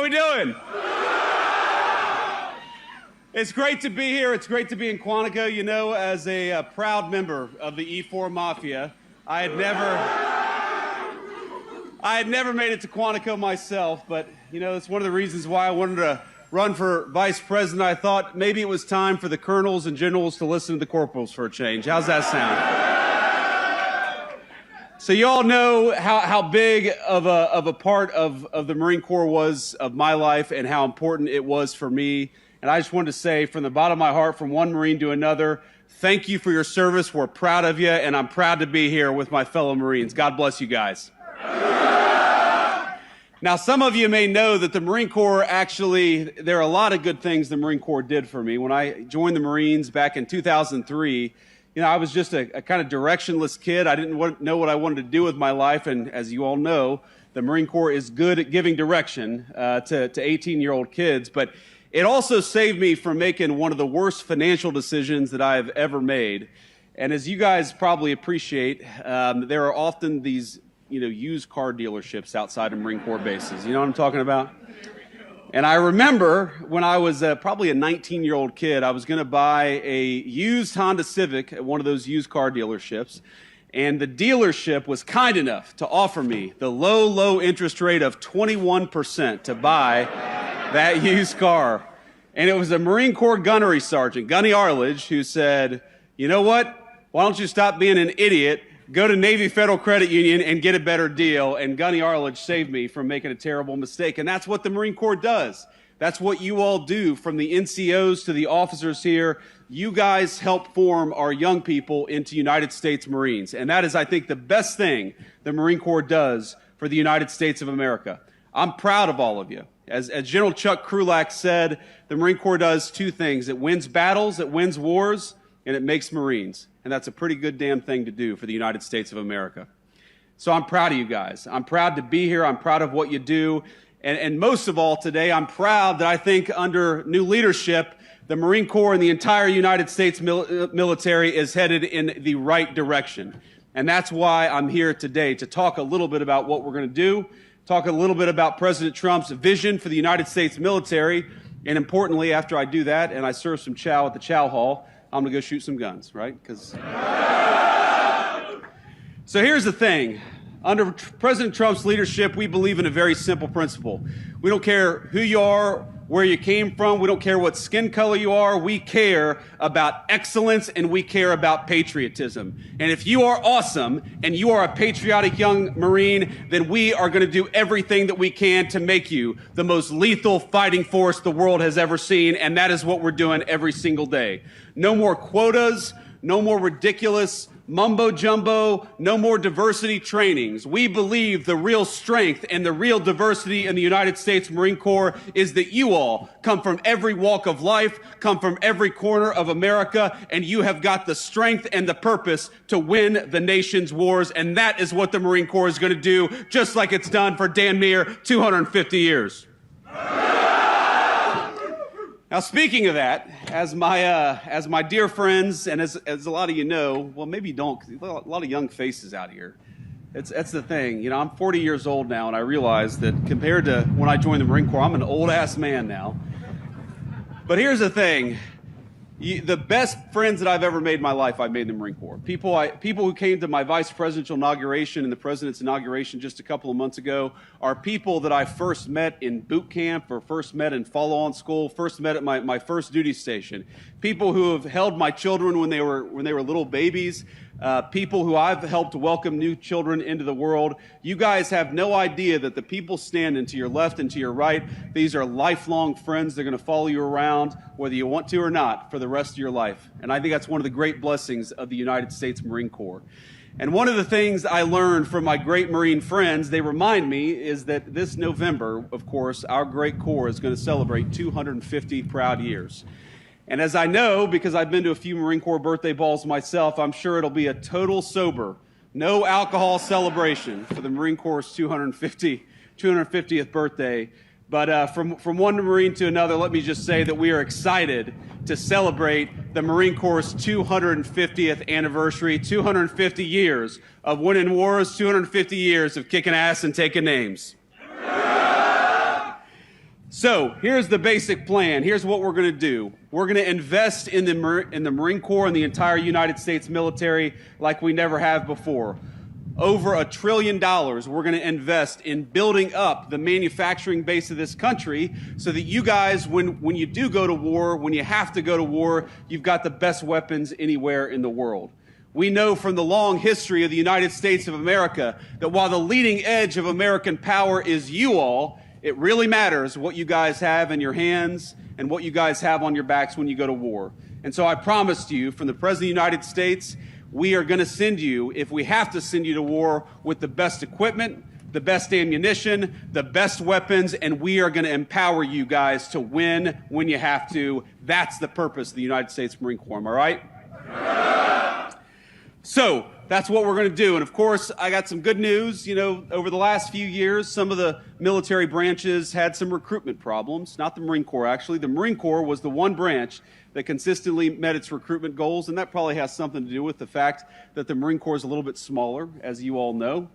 we doing? It's great to be here. It's great to be in Quantico. You know, as a proud member of the E4 Mafia, I had never made it to Quantico myself, but, you know, it's one of the reasons why I wanted to run for vice president. I thought maybe it was time for the colonels and generals to listen to the corporals for a change. How's that sound? So you all know how big of a part of the Marine Corps was of my life and how important it was for me. And I just wanted to say from the bottom of my heart, from one Marine to another, thank you for your service. We're proud of you, and I'm proud to be here with my fellow Marines. God bless you guys. Now, some of you may know that the Marine Corps actually, there are a lot of good things the Marine Corps did for me. When I joined the Marines back in 2003, you know, I was just a kind of directionless kid. I didn't know what I wanted to do with my life, and as you all know, the Marine Corps is good at giving direction to 18-year-old kids, but it also saved me from making one of the worst financial decisions that I have ever made. And as you guys probably appreciate, there are often these, you know, used car dealerships outside of Marine Corps bases. You know what I'm talking about? And I remember when I was probably a 19-year-old kid, I was going to buy a used Honda Civic at one of those used car dealerships. And the dealership was kind enough to offer me the low interest rate of 21% to buy that used car. And it was a Marine Corps gunnery sergeant, Gunny Arledge, who said, you know what? Why don't you stop being an idiot, go to Navy Federal Credit Union and get a better deal. And Gunny Arledge saved me from making a terrible mistake. And that's what the Marine Corps does. That's what you all do, from the NCOs to the officers here. You guys help form our young people into United States Marines. And that is, I think, the best thing the Marine Corps does for the United States of America. I'm proud of all of you. As General Chuck Krulak said, the Marine Corps does two things. It wins battles, it wins wars, and it makes Marines. And that's a pretty good damn thing to do for the United States of America. So I'm proud of you guys. I'm proud to be here. I'm proud of what you do. And most of all today, I'm proud that I think under new leadership, the Marine Corps and the entire United States military is headed in the right direction. And that's why I'm here today, to talk a little bit about what we're going to do, talk a little bit about President Trump's vision for the United States military, and importantly, after I do that and I serve some chow at the chow hall, I'm going to go shoot some guns, right? So here's the thing. Under President Trump's leadership, we believe in a very simple principle. We don't care who you are, where you came from. We don't care what skin color you are. We care about excellence, and we care about patriotism. And if you are awesome and you are a patriotic young Marine, then we are going to do everything that we can to make you the most lethal fighting force the world has ever seen. And that is what we're doing every single day. No more quotas, no more ridiculous mumbo jumbo, no more diversity trainings. We believe the real strength and the real diversity in the United States Marine Corps is that you all come from every walk of life, come from every corner of America, and you have got the strength and the purpose to win the nation's wars. And that is what the Marine Corps is going to do, just like it's done for damn near 250 years. Now, speaking of that, as my dear friends, and as a lot of you know, well, maybe you don't, because a lot of young faces out here. That's the thing. You know, I'm 40 years old now, and I realize that compared to when I joined the Marine Corps, I'm an old-ass man now. But here's the thing. The best friends that I've ever made in my life, I've made in the Marine Corps. People who came to my vice presidential inauguration and the president's inauguration just a couple of months ago are people that I first met in boot camp, or first met in follow-on school, first met at my first duty station. People who have held my children when they were little babies. People who I've helped welcome new children into the world. You guys have no idea that the people standing to your left and to your right, these are lifelong friends. They're going to follow you around, whether you want to or not, for the rest of your life. And I think that's one of the great blessings of the United States Marine Corps. And one of the things I learned from my great Marine friends, they remind me, is that this November, of course, our great Corps is going to celebrate 250 proud years. And as I know, because I've been to a few Marine Corps birthday balls myself, I'm sure it'll be a total sober, no alcohol celebration for the Marine Corps' 250th birthday. But from one Marine to another, let me just say that we are excited to celebrate the Marine Corps' 250th anniversary, 250 years of winning wars, 250 years of kicking ass and taking names. So here's the basic plan. Here's what we're going to do. We're going to invest in the Marine Corps and the entire United States military like we never have before. Over $1 trillion we're going to invest in building up the manufacturing base of this country so that you guys, when you do go to war, when you have to go to war, you've got the best weapons anywhere in the world. We know from the long history of the United States of America that while the leading edge of American power is you all, it really matters what you guys have in your hands and what you guys have on your backs when you go to war. And so I promised you from the President of the United States, we are going to send you, if we have to send you to war, with the best equipment, the best ammunition, the best weapons, and we are going to empower you guys to win when you have to. That's the purpose of the United States Marine Corps, am I right? Yeah. So that's what we're going to do. And of course, I got some good news. You know, over the last few years, some of the military branches had some recruitment problems. Not the Marine Corps, actually. The Marine Corps was the one branch that consistently met its recruitment goals, and that probably has something to do with the fact that the Marine Corps is a little bit smaller, as you all know.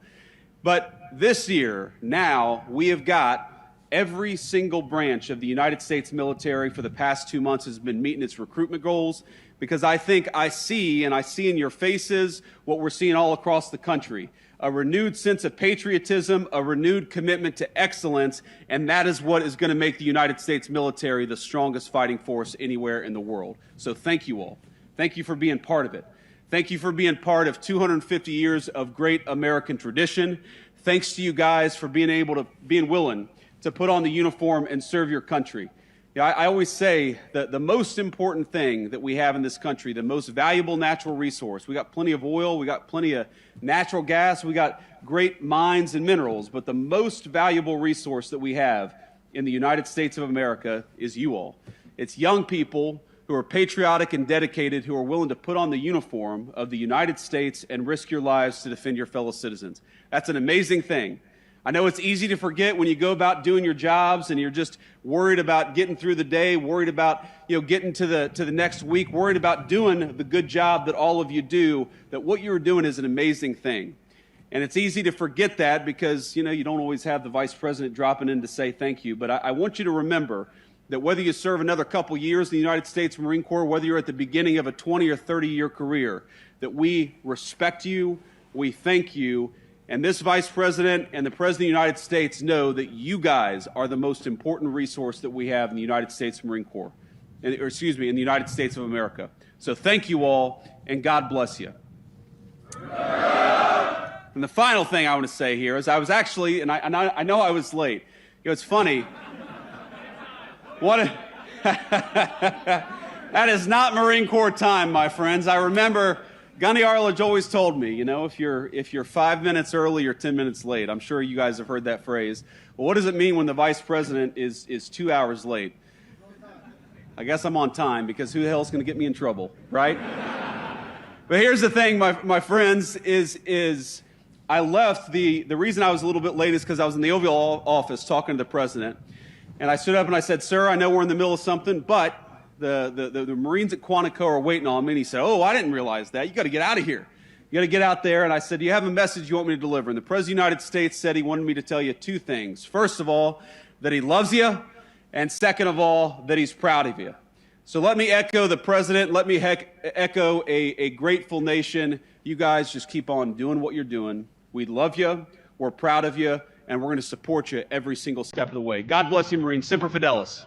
But this year, now, we have got every single branch of the United States military for the past 2 months has been meeting its recruitment goals, because I think I see in your faces what we're seeing all across the country. A renewed sense of patriotism, a renewed commitment to excellence, and that is what is going to make the United States military the strongest fighting force anywhere in the world. So thank you all. Thank you for being part of it. Thank you for being part of 250 years of great American tradition. Thanks to you guys for being willing to put on the uniform and serve your country. You know, I always say that the most important thing that we have in this country, the most valuable natural resource, we got plenty of oil, we got plenty of natural gas, we got great mines and minerals, but the most valuable resource that we have in the United States of America is you all. It's young people who are patriotic and dedicated, who are willing to put on the uniform of the United States and risk your lives to defend your fellow citizens. That's an amazing thing. I know it's easy to forget when you go about doing your jobs and you're just worried about getting through the day, worried about, getting to the next week, worried about doing the good job that all of you do, that what you're doing is an amazing thing. And it's easy to forget that because, you don't always have the Vice President dropping in to say thank you. But I want you to remember that whether you serve another couple years in the United States Marine Corps, whether you're at the beginning of a 20 or 30-year career, that we respect you, we thank you, and this Vice President and the President of the United States know that you guys are the most important resource that we have in the United States Marine Corps, in the United States of America. So thank you all, and God bless you. And the final thing I want to say here is I was actually, and I know I was late. It's funny. That is not Marine Corps time, my friends. I remember Gunny Arledge always told me, if you're 5 minutes early or 10 minutes late. I'm sure you guys have heard that phrase. Well, what does it mean when the Vice President is 2 hours late? I guess I'm on time, because who the hell is going to get me in trouble, right? But here's the thing, my friends, is I left, the reason I was a little bit late is because I was in the Oval Office talking to the President. And I stood up and I said, "Sir, I know we're in the middle of something, but the Marines at Quantico are waiting on me." And he said, "Oh, I didn't realize that. You got to get out of here. You got to get out there." And I said, "Do you have a message you want me to deliver?" And the President of the United States said he wanted me to tell you two things. First of all, that he loves you. And second of all, that he's proud of you. So let me echo the President. Let me echo a grateful nation. You guys just keep on doing what you're doing. We love you. We're proud of you. And we're going to support you every single step of the way. God bless you, Marines. Semper Fidelis.